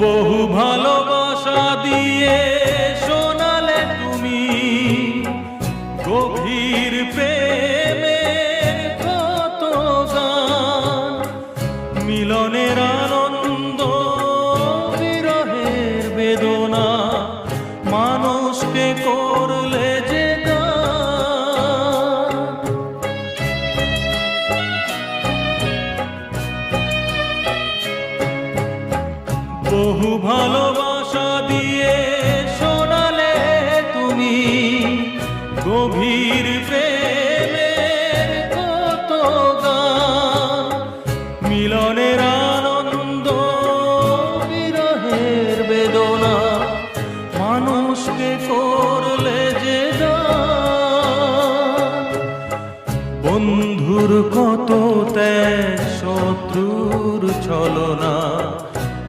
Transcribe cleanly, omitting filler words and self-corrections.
বহু ভালোবাসা দিয়ে শোনালে তুমি গভীর প্রেমের কত গান, মিলনের আনন্দ বিরহের বেদনা, মানুষকে করলে যে গান। বহু ভালোবাসা দিয়ে শোনালে তুমি গভীর প্রেমের কত গান, মিলনের আনন্দ বিরহের বেদনা, মানুষকে করলে যে গান। বন্ধুর কত ত্যাগ, শত্রুর ছলনা,